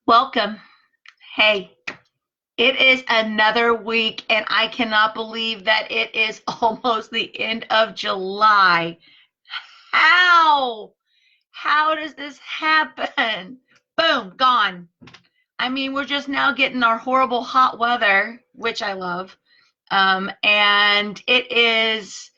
Welcome. Hey, it is another week, and I cannot believe that it is almost the end of July. How? How does this happen? Boom, gone. I mean, we're just now getting our horrible hot weather, which I love. And it is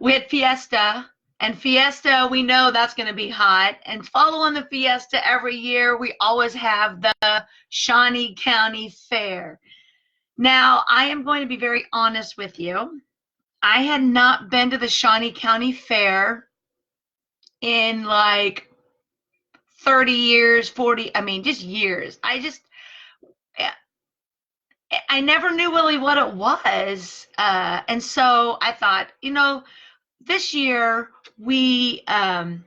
we had Fiesta, and Fiesta, we know that's going to be hot. And following the Fiesta every year, we always have the Shawnee County Fair. Now, I am going to be very honest with you. I had not been to the Shawnee County Fair in like 30 years, 40, I mean, just years. I never knew really what it was. And so I thought, this year we not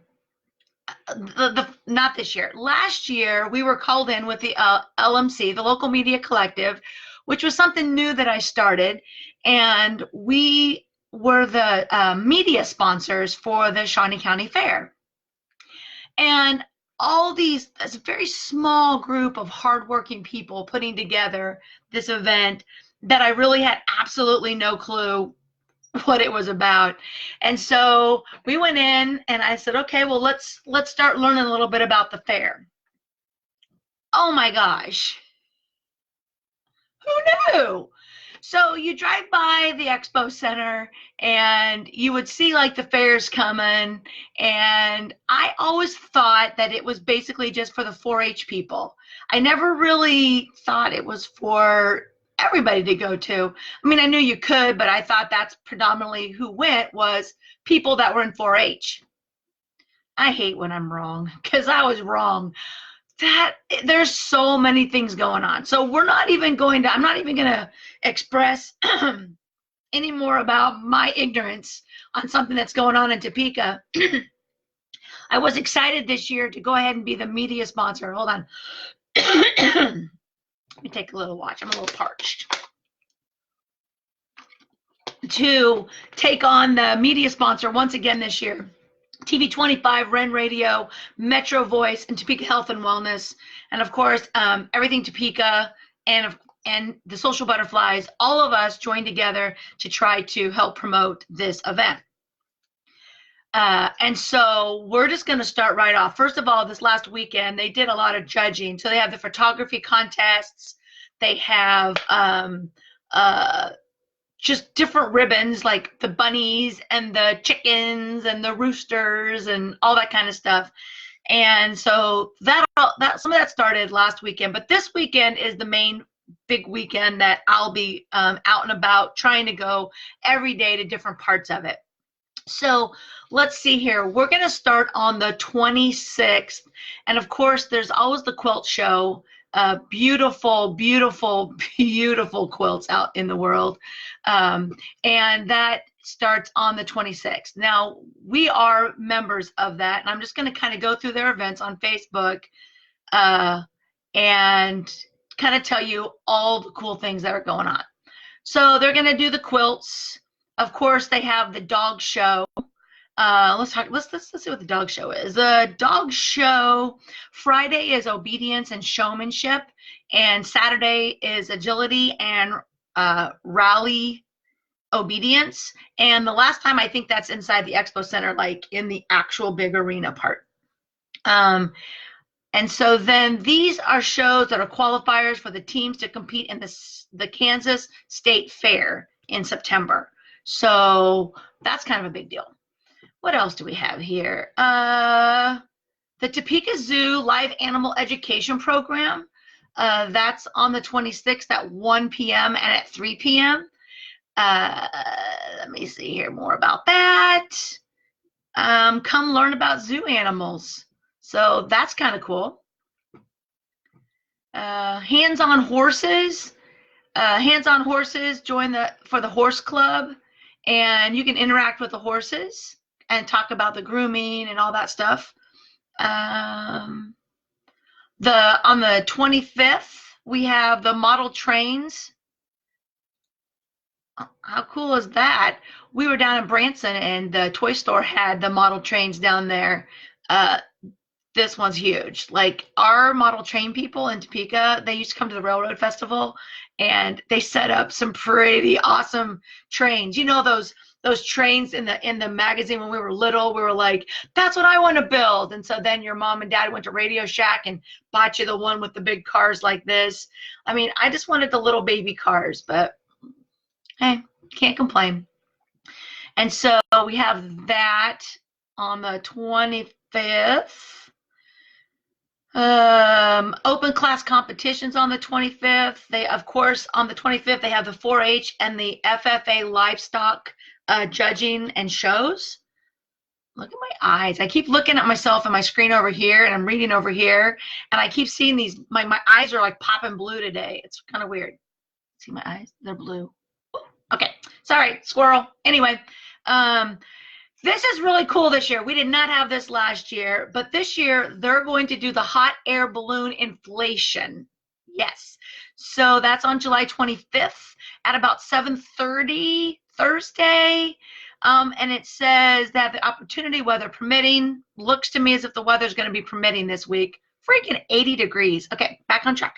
this year, last year we were called in with the LMC, the Local Media Collective, which was something new that I started, and we were the media sponsors for the Shawnee County Fair. And it's a very small group of hardworking people putting together this event that I really had absolutely no clue what it was about. And so we went in and I said, okay, well, let's start learning a little bit about the fair. Oh my gosh. Who knew? So you drive by the expo center and you would see like the fairs coming. And I always thought that it was basically just for the 4-H people. I never really thought it was for everybody to go to. I mean, I knew you could, but I thought that's predominantly who went was people that were in 4-H. I hate when I'm wrong because I was wrong. There's so many things going on. So I'm not even going to express any more about my ignorance on something that's going on in Topeka. I was excited this year to go ahead and be the media sponsor. Hold on. Let me take a little watch. I'm a little parched. To take on the media sponsor once again this year. TV 25, Ren Radio, Metro Voice, and Topeka Health and Wellness, and of course, everything Topeka and the Social Butterflies. All of us joined together to try to help promote this event. And so we're just going to start right off. First of all, this last weekend, they did a lot of judging. So they have the photography contests. They have just different ribbons like the bunnies and the chickens and the roosters and all that kind of stuff. And so that some of that started last weekend, but this weekend is the main big weekend that I'll be out and about trying to go every day to different parts of it. So let's see here. We're going to start on the 26th. And of course, there's always the quilt show. Beautiful, beautiful, beautiful quilts out in the world. And that starts on the 26th. Now, we are members of that, and I'm just going to kind of go through their events on Facebook and kind of tell you all the cool things that are going on. So they're going to do the quilts. Of course, they have the dog show. Let's see what the dog show is. The dog show Friday is obedience and showmanship, and Saturday is agility and rally obedience. And the last time I think that's inside the expo center, like in the actual big arena part. And so then these are shows that are qualifiers for the teams to compete in the Kansas State Fair in September. So that's kind of a big deal. What else do we have here? The Topeka Zoo Live Animal Education Program. That's on the 26th at 1 p.m. and at 3 p.m. Let me see here more about that. Come learn about zoo animals. So that's kind of cool. Hands-on horses. Hands-on horses, join for the horse club, and you can interact with the horses and talk about the grooming and all that stuff. On the 25th, we have the model trains. How cool is that? We were down in Branson, and the toy store had the model trains down there. this one's huge. Like our model train people in Topeka, they used to come to the Railroad Festival, and they set up some pretty awesome trains. You know those trains in the magazine when we were little, we were like, that's what I want to build. And so then your mom and dad went to Radio Shack and bought you the one with the big cars like this. I mean, I just wanted the little baby cars, but hey, can't complain. And so we have that on the 25th. Open class competitions on the 25th. They, of course, on the 25th, they have the 4-H and the FFA livestock judging and shows. Look at my eyes. I keep looking at myself and my screen over here, and I'm reading over here, and I keep seeing these. My eyes are like popping blue today. It's kind of weird. See my eyes? They're blue. Okay. Sorry, squirrel. Anyway, this is really cool this year. We did not have this last year, but this year they're going to do the hot air balloon inflation. Yes. So that's on July 25th at about 7:30 Thursday. And it says that the opportunity, weather permitting, looks to me as if the weather's going to be permitting this week. Freaking 80 degrees. Okay, back on track.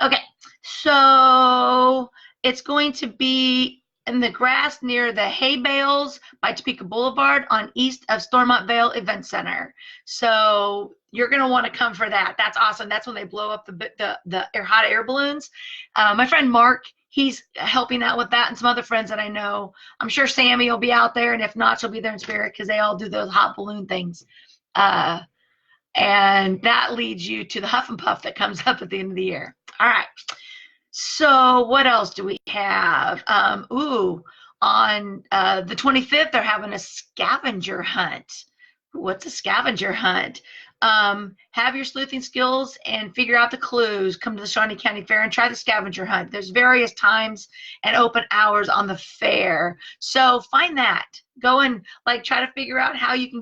Okay, so it's going to be in the grass near the hay bales by Topeka Boulevard on east of Stormont Vale Event Center. So you're going to want to come for that. That's awesome. That's when they blow up the hot air balloons. My friend Mark, he's helping out with that, and some other friends that I know. I'm sure Sammy will be out there, and if not, she'll be there in spirit because they all do those hot balloon things. And that leads you to the Huff and Puff that comes up at the end of the year. All right. So what else do we have? On the 25th, they're having a scavenger hunt. What's a scavenger hunt? Have your sleuthing skills and figure out the clues. Come to the Shawnee County Fair and try the scavenger hunt. There's various times and open hours on the fair. So find that. Go and like try to figure out how you can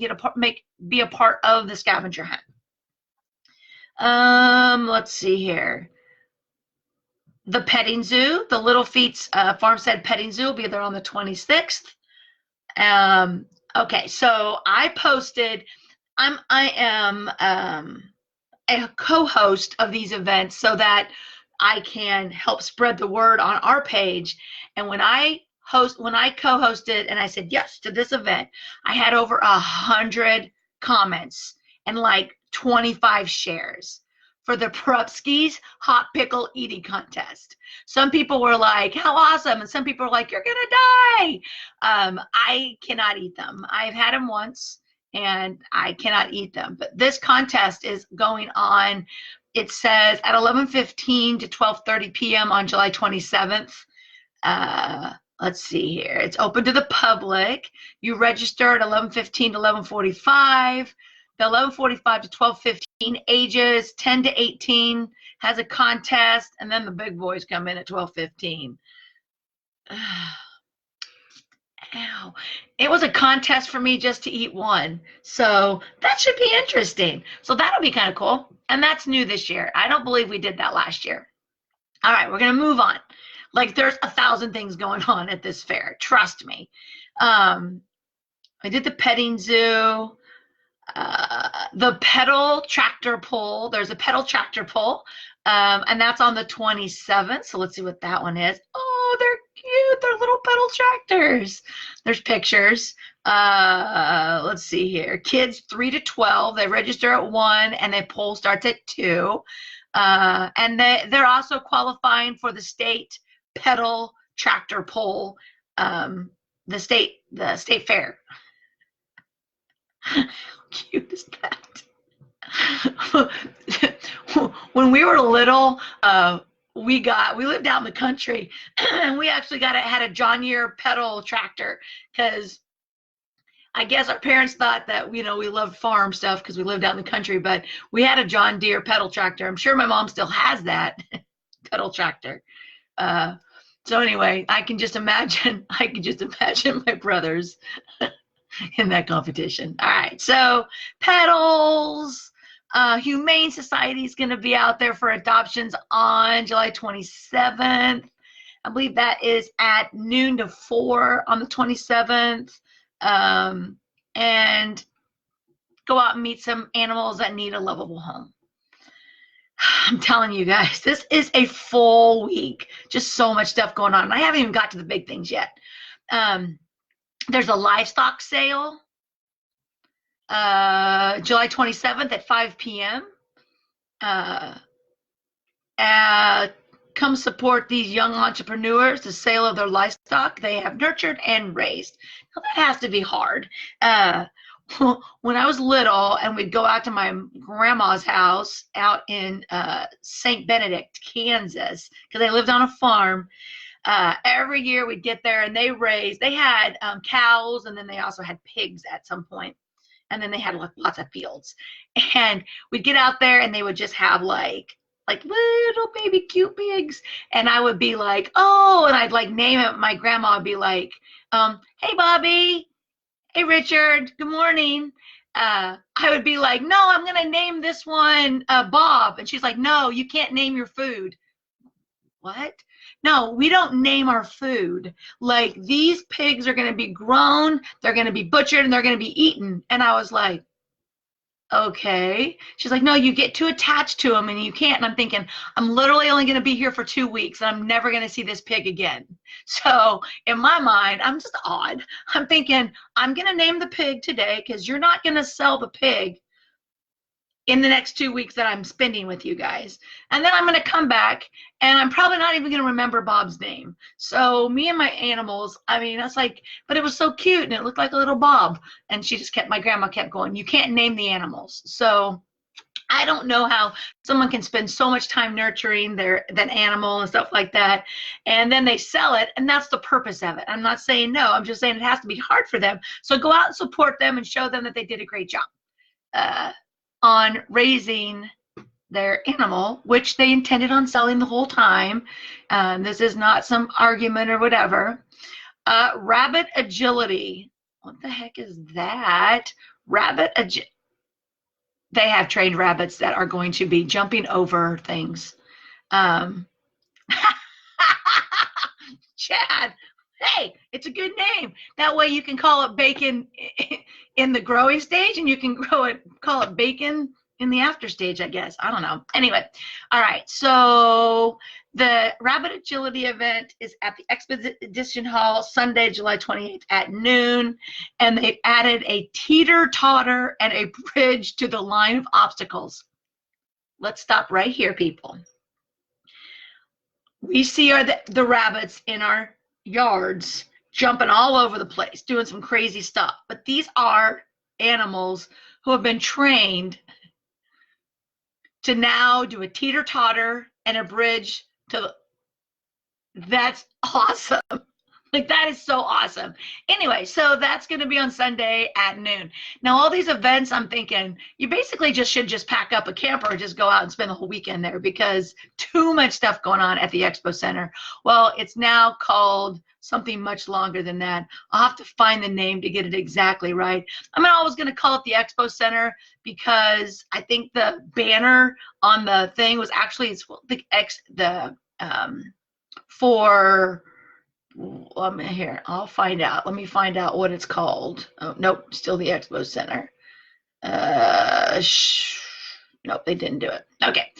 be a part of the scavenger hunt. Let's see here. The petting zoo, the Little Feats Farmstead Petting Zoo will be there on the 26th. Okay, so I posted, I am a co-host of these events so that I can help spread the word on our page. And when I co-hosted and I said yes to this event, I had over 100 comments and like 25 shares for the Prupski's hot pickle eating contest. Some people were like, how awesome. And some people were like, you're going to die. I cannot eat them. I've had them once and I cannot eat them. But this contest is going on, it says at 11:15 to 12:30 p.m. on July 27th. Let's see here. It's open to the public. You register at 11:15 to 11:45. The 11:45 to 12:15, ages 10 to 18 has a contest, and then the big boys come in at 12:15. Ow. It was a contest for me just to eat one. So that should be interesting. So that'll be kind of cool. And that's new this year. I don't believe we did that last year. All right, we're going to move on. Like there's 1,000 things going on at this fair. Trust me. I did the petting zoo. The pedal tractor pull. There's a pedal tractor pull. And that's on the 27th. So let's see what that one is. Oh, they're cute. They're little pedal tractors. There's pictures. Let's see here. Kids 3 to 12. They register at 1 and the poll starts at 2. And they're also qualifying for the state pedal tractor pull, the state fair. How cute is that? When we were little, we lived out in the country, and we actually had a John Deere pedal tractor because I guess our parents thought that we loved farm stuff because we lived out in the country. But we had a John Deere pedal tractor. I'm sure my mom still has that pedal tractor. So anyway, I can just imagine my brothers in that competition. All right, so pedals. Humane Society is going to be out there for adoptions on July 27th. I believe that is at noon to 4 on the 27th. And go out and meet some animals that need a lovable home. I'm telling you guys, this is a full week. Just so much stuff going on. And I haven't even got to the big things yet. There's a livestock sale, July 27th at 5 p.m. Come support these young entrepreneurs, the sale of their livestock they have nurtured and raised. Now, that has to be hard. When I was little and we'd go out to my grandma's house out in St. Benedict, Kansas, because they lived on a farm, every year we'd get there and they had cows, and then they also had pigs at some point. And then they had lots of fields. And we'd get out there and they would just have like little baby cute pigs. And I would be like, oh, and I'd like name it. My grandma would be like, hey, Bobby. Hey, Richard. Good morning. I would be like, no, I'm going to name this one Bob. And she's like, no, you can't name your food. What? No, we don't name our food. Like, these pigs are going to be grown, they're going to be butchered, and they're going to be eaten. And I was like, okay. She's like, no, you get too attached to them and you can't. And I'm thinking, I'm literally only going to be here for 2 weeks and I'm never going to see this pig again. So in my mind, I'm just odd. I'm thinking, I'm going to name the pig today because you're not going to sell the pig in the next 2 weeks that I'm spending with you guys. And then I'm going to come back and I'm probably not even going to remember Bob's name. So me and my animals, I mean, that's like, but it was so cute and it looked like a little Bob. And my grandma kept going, you can't name the animals. So I don't know how someone can spend so much time nurturing that animal and stuff like that, and then they sell it, and that's the purpose of it. I'm not saying no, I'm just saying it has to be hard for them. So go out and support them and show them that they did a great job on raising their animal, which they intended on selling the whole time. This is not some argument or whatever. Rabbit agility. What the heck is that? Rabbit agility. They have trained rabbits that are going to be jumping over things. Chad, hey, it's a good name. That way you can call it bacon in the growing stage, and you can call it bacon in the after stage, I guess. I don't know. Anyway, all right. So the Rabbit Agility event is at the Expedition Hall Sunday, July 28th at noon, and they've added a teeter-totter and a bridge to the line of obstacles. Let's stop right here, people. We see the rabbits in our yards jumping all over the place, doing some crazy stuff. But these are animals who have been trained to now do a teeter-totter and a bridge to. That's awesome. Like, that is so awesome. Anyway, so that's going to be on Sunday at noon. Now, all these events, I'm thinking, you basically should just pack up a camper and just go out and spend the whole weekend there, because too much stuff going on at the Expo Center. Well, it's now called something much longer than that. I'll have to find the name to get it exactly right. I'm always going to call it the Expo Center because I think the banner on the thing was actually for. Here, I'll find out. Let me find out what it's called. Oh, nope, still the Expo Center. Nope, they didn't do it. Okay,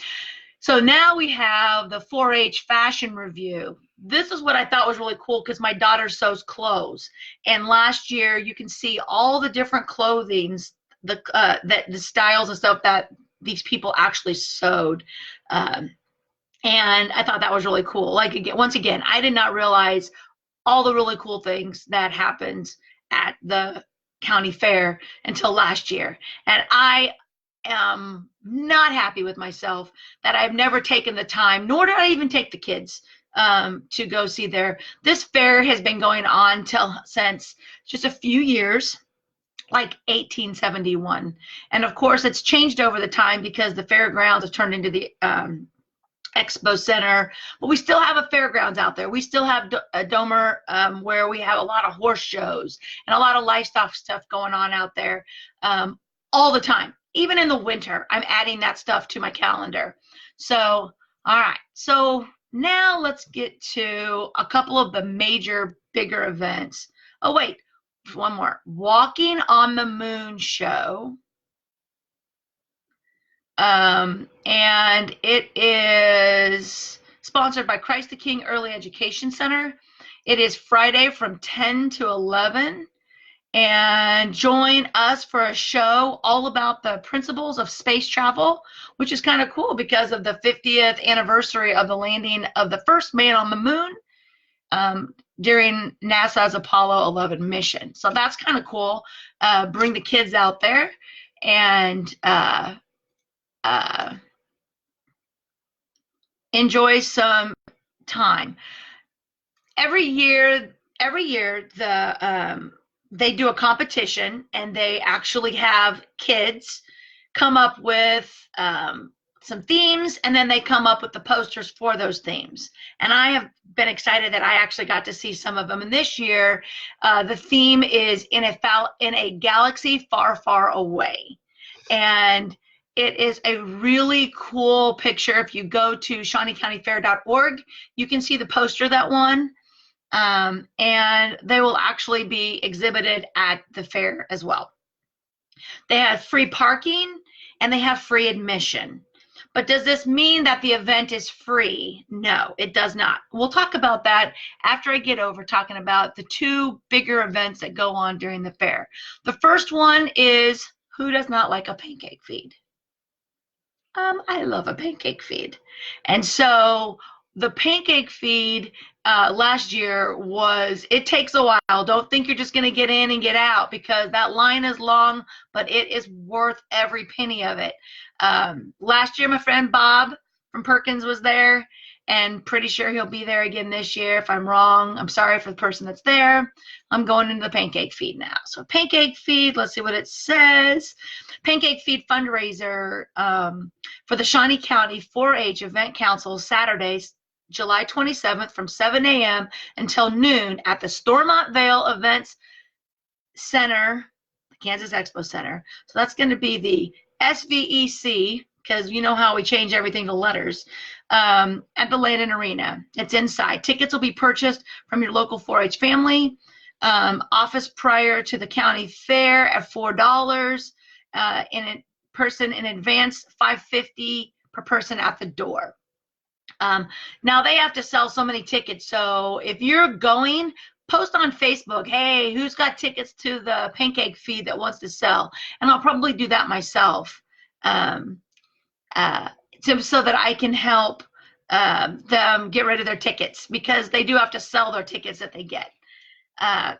so now we have the 4-H fashion review. This is what I thought was really cool because my daughter sews clothes, and last year you can see all the different clothings, the styles and stuff that these people actually sewed. And I thought that was really cool. Like, once again, I did not realize all the really cool things that happened at the county fair until last year. And I am not happy with myself that I've never taken the time, nor did I even take the kids to go see this fair has been going on since just a few years, like 1871. And of course, it's changed over the time because the fairgrounds have turned into the Expo Center, but we still have a fairgrounds out there. We still have a Domer where we have a lot of horse shows and a lot of livestock stuff going on out there all the time. Even in the winter, I'm adding that stuff to my calendar. So, all right. So now let's get to a couple of the major, bigger events. Oh, wait, one more. Walking on the Moon show And it is sponsored by Christ the King Early Education Center. It is Friday from 10 to 11. And join us for a show all about the principles of space travel, which is kind of cool because of the 50th anniversary of the landing of the first man on the moon during NASA's Apollo 11 mission. So that's kind of cool. Bring the kids out there and enjoy some time. Every year, they do a competition, and they actually have kids come up with some themes, and then they come up with the posters for those themes. And I have been excited that I actually got to see some of them. And this year, the theme is in a galaxy far, far away. And it is a really cool picture. If you go to ShawneeCountyFair.org, you can see the poster that won. And they will actually be exhibited at the fair as well. They have free parking and they have free admission. But does this mean that the event is free? No, it does not. We'll talk about that after I get over talking about the two bigger events that go on during the fair. The first one is, who does not like a pancake feed? I love a pancake feed. And so the pancake feed last year it takes a while. Don't think you're just going to get in and get out, because that line is long, but it is worth every penny of it. Last year, my friend Bob from Perkins was there, and pretty sure he'll be there again this year. If I'm wrong, I'm sorry for the person that's there. I'm going into the pancake feed now. So pancake feed, let's see what it says. Pancake feed fundraiser for the Shawnee County 4-H Event Council, Saturdays, July 27th from 7 a.m. until noon at the Stormont Vale Events Center, the Kansas Expo Center. So that's going to be the SVEC, because you know how we change everything to letters, at the Landon Arena. It's inside. Tickets will be purchased from your local 4-H family. Office prior to the county fair at $4. In person in advance, $5.50 per person at the door. Now they have to sell so many tickets. So if you're going, post on Facebook, hey, who's got tickets to the pancake feed that wants to sell? And I'll probably do that myself, so that I can help them get rid of their tickets, because they do have to sell their tickets that they get.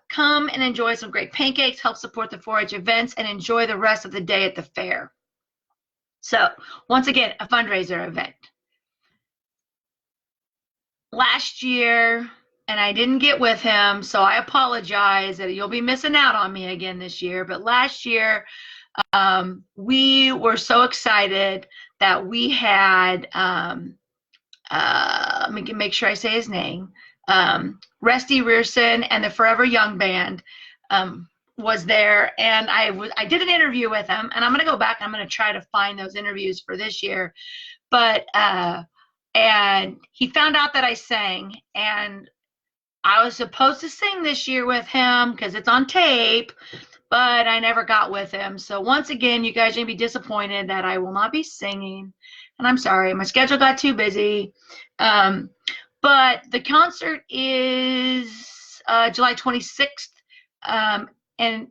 Come and enjoy some great pancakes, help support the 4-H events, and enjoy the rest of the day at the fair. So once again, a fundraiser event. Last year, and I didn't get with him, so I apologize that you'll be missing out on me again this year. But last year, we were so excited that we had, let me make sure I say his name, Rusty Rearson and the Forever Young Band was there, and I did an interview with him, and I'm going to go back and I'm going to try to find those interviews for this year. But and he found out that I sang, and I was supposed to sing this year with him because it's on tape, but I never got with him. So once again, you guys are going to be disappointed that I will not be singing, and I'm sorry, my schedule got too busy. But the concert is July 26th, and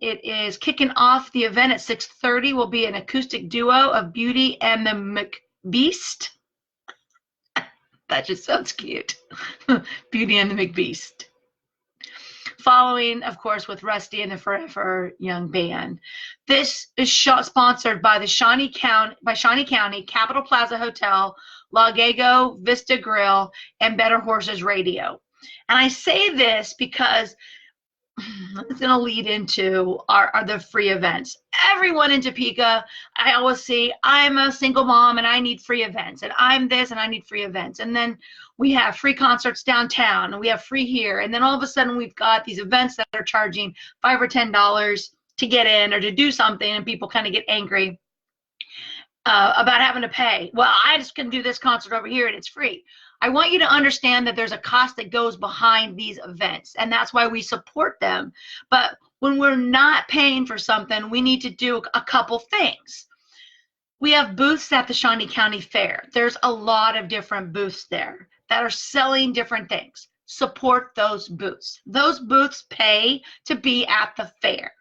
it is kicking off the event at 6:30. Will be an acoustic duo of Beauty and the McBeast. That just sounds cute. Beauty and the McBeast. Following, of course, with Rusty and the Forever Young Band. This is sponsored by Shawnee County, Capitol Plaza Hotel, Lago Vista Grill, and Better Horses Radio. And I say this because it's going to lead into the free events. Everyone in Topeka, I always see, I'm a single mom and I need free events, and I'm this and I need free events. And then we have free concerts downtown, and we have free here. And then all of a sudden we've got these events that are charging $5 or $10 to get in or to do something, and people kind of get angry about having to pay. Well, I just can do this concert over here and it's free. I want you to understand that there's a cost that goes behind these events, and that's why we support them. But when we're not paying for something, we need to do a couple things. We have booths at the Shawnee County Fair. There's a lot of different booths there that are selling different things. Support those booths. Those booths pay to be at the fair.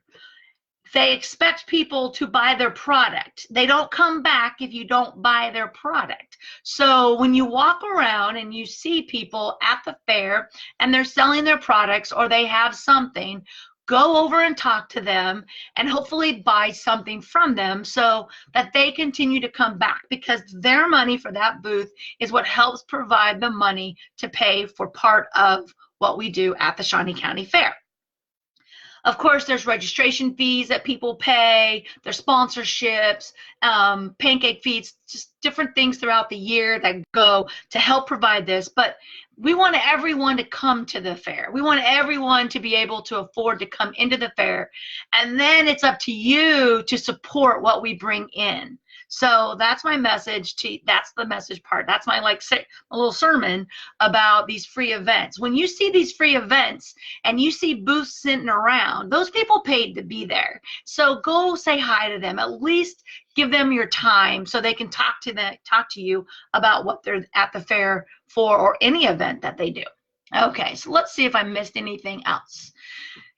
They expect people to buy their product. They don't come back if you don't buy their product. So when you walk around and you see people at the fair and they're selling their products or they have something, go over and talk to them and hopefully buy something from them so that they continue to come back, because their money for that booth is what helps provide the money to pay for part of what we do at the Shawnee County Fair. Of course, there's registration fees that people pay, there's sponsorships, pancake fees, just different things throughout the year that go to help provide this. But we want everyone to come to the fair. We want everyone to be able to afford to come into the fair. And then it's up to you to support what we bring in. So that's my message that's the message part. That's my a little sermon about these free events. When you see these free events and you see booths sitting around, those people paid to be there. So go say hi to them. At least give them your time so they can talk to you about what they're at the fair for, or any event that they do. Okay, so let's see if I missed anything else.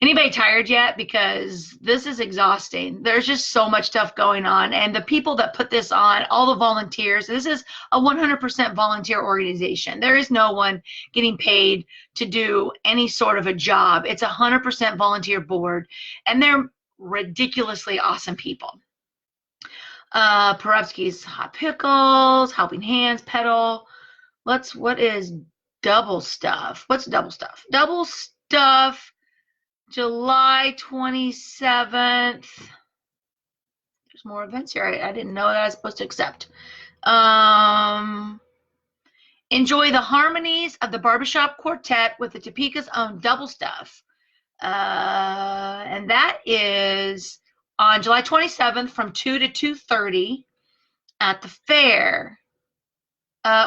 Anybody tired yet? Because this is exhausting. There's just so much stuff going on. And the people that put this on, all the volunteers, this is a 100% volunteer organization. There is no one getting paid to do any sort of a job. It's a 100% volunteer board, and they're ridiculously awesome people. Perevsky's Hot Pickles, Helping Hands, Pedal. What is Double Stuff? What's Double Stuff? Double Stuff, July 27th. There's more events here. I didn't know that I was supposed to accept. Enjoy the harmonies of the Barbershop Quartet with the Topeka's own Double Stuff. And that is on July 27th from 2 to 2:30 at the fair.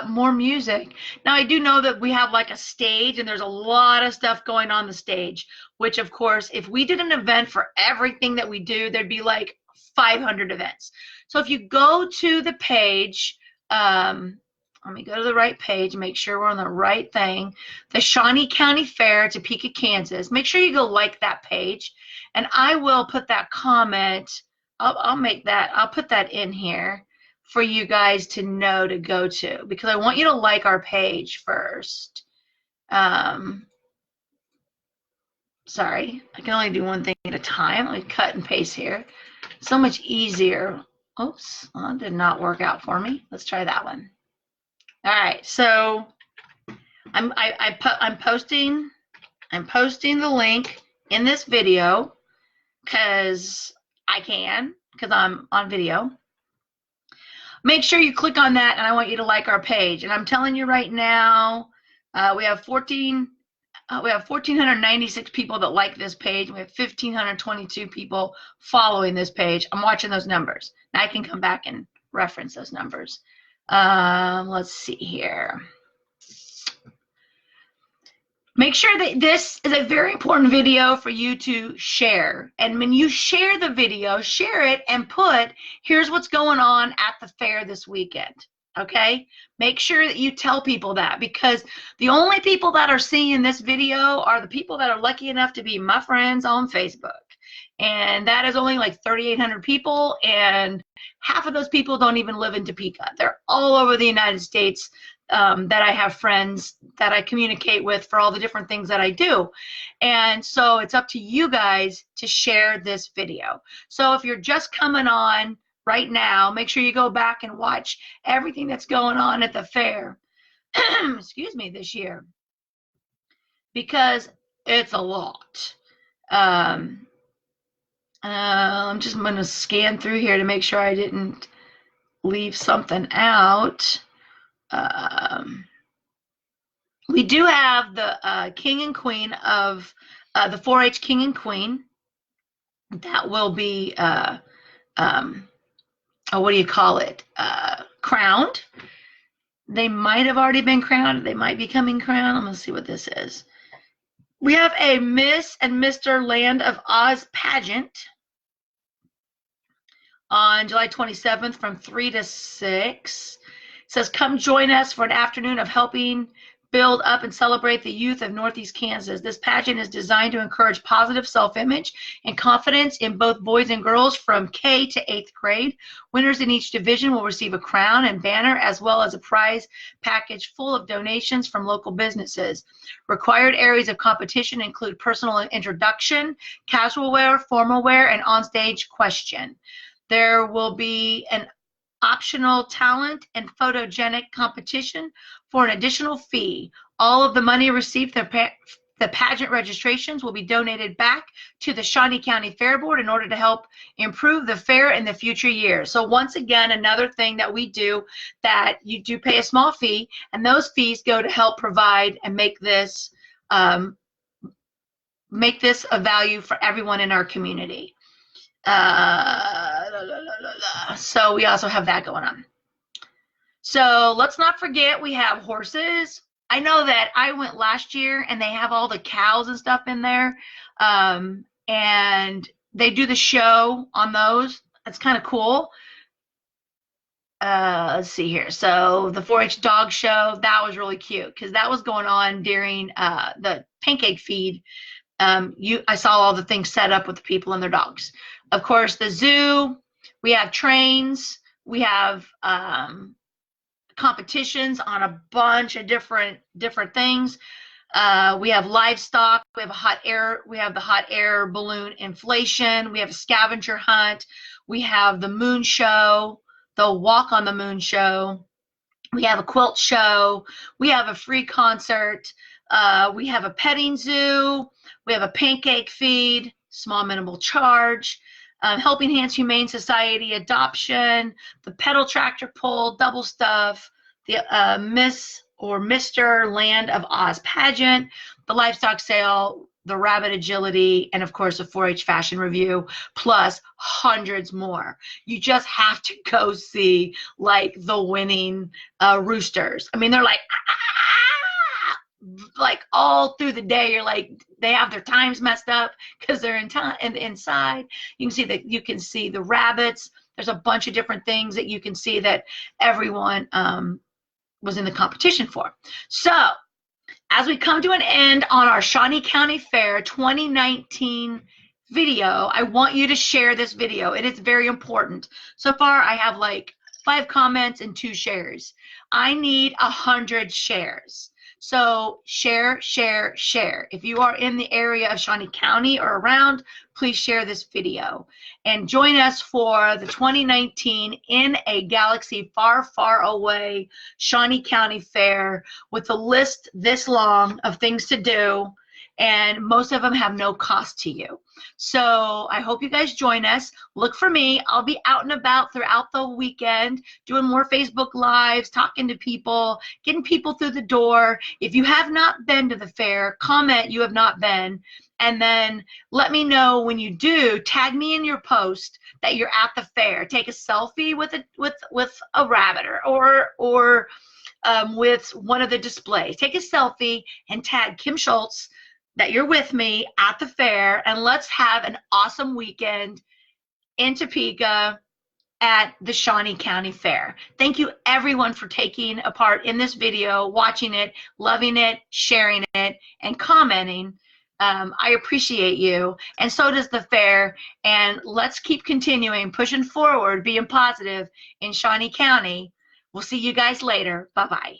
More music. Now, I do know that we have like a stage, and there's a lot of stuff going on the stage, which, of course, if we did an event for everything that we do, there'd be like 500 events. So if you go to the page, let me go to the right page, make sure we're on the right thing. The Shawnee County Fair, Topeka, Kansas. Make sure you go like that page, and I will put that comment. I'll put that in here for you guys to know to go to, because I want you to like our page first. Sorry, I can only do one thing at a time. Let me cut and paste here. So much easier. Oops, well, that did not work out for me. Let's try that one. All right, so I'm posting the link in this video because I'm on video. Make sure you click on that, and I want you to like our page. And I'm telling you right now, we have 1,496 people that like this page. We have 1,522 people following this page. I'm watching those numbers. Now I can come back and reference those numbers. Let's see here. Make sure that this is a very important video for you to share. And when you share the video, share it and put, here's what's going on at the fair this weekend. Okay? Make sure that you tell people that, because the only people that are seeing this video are the people that are lucky enough to be my friends on Facebook. And that is only like 3,800 people, and half of those people don't even live in Topeka. They're all over the United States. That I have friends that I communicate with for all the different things that I do. And so it's up to you guys to share this video. So if you're just coming on right now, make sure you go back and watch everything that's going on at the fair, excuse me, this year, because it's a lot. I'm just going to scan through here to make sure I didn't leave something out. We do have the king and queen of the 4-H king and queen that will be what do you call it, crowned. They might have already been crowned. They might be coming crowned. Let's see what this is. We have a Miss and Mr. Land of Oz pageant. on July 27th from 3 to 6. It says, come join us for an afternoon of helping build up and celebrate the youth of Northeast Kansas. This pageant is designed to encourage positive self-image and confidence in both boys and girls from K to 8th grade. Winners in each division will receive a crown and banner, as well as a prize package full of donations from local businesses. Required areas of competition include personal introduction, casual wear, formal wear, and onstage question. There will be an optional talent and photogenic competition for an additional fee. All of the money received from the pageant registrations will be donated back to the Shawnee County Fair Board in order to help improve the fair in the future years. So once again, another thing that we do, that you do pay a small fee, and those fees go to help provide and make this a value for everyone in our community. So we also have that going on. So let's not forget, we have horses. I know that I went last year and they have all the cows and stuff in there, and they do the show on those. That's kind of cool. Let's see here. So the 4-H dog show, that was really cute because that was going on during the pancake feed. I saw all the things set up with the people and their dogs. Of course, the zoo, we have trains, we have competitions on a bunch of different things. We have livestock, we have the hot air balloon inflation, we have a scavenger hunt, we have the moon show, the walk on the moon show, we have a quilt show, we have a free concert, we have a petting zoo, we have a pancake feed, small minimal charge, Helping Hands Humane Society adoption, the pedal tractor pull, double stuff, the Miss or Mr. Land of Oz pageant, the livestock sale, the rabbit agility, and of course a 4-H fashion review, plus hundreds more. You just have to go see like the winning roosters. I mean, they're like all through the day. You're like, they have their times messed up because they're inside. You can see the rabbits. There's a bunch of different things that you can see that everyone was in the competition for. So as we come to an end on our Shawnee County Fair 2019 video, I want you to share this video. It is very important. So far I have like 5 comments and 2 shares. I need 100 shares. So share, share, share. If you are in the area of Shawnee County or around, please share this video and join us for the 2019 In a Galaxy Far, Far Away Shawnee County Fair, with a list this long of things to do, and most of them have no cost to you. So I hope you guys join us. Look for me. I'll be out and about throughout the weekend, doing more Facebook Lives, talking to people, getting people through the door. If you have not been to the fair, comment you have not been, and then let me know when you do. Tag me in your post that you're at the fair. Take a selfie with a rabbit or with one of the displays. Take a selfie and tag Kim Schultz that you're with me at the fair, and let's have an awesome weekend in Topeka at the Shawnee County Fair. Thank you everyone for taking a part in this video, watching it, loving it, sharing it, and commenting. I appreciate you, and so does the fair, and let's keep continuing, pushing forward, being positive in Shawnee County. We'll see you guys later. Bye-bye.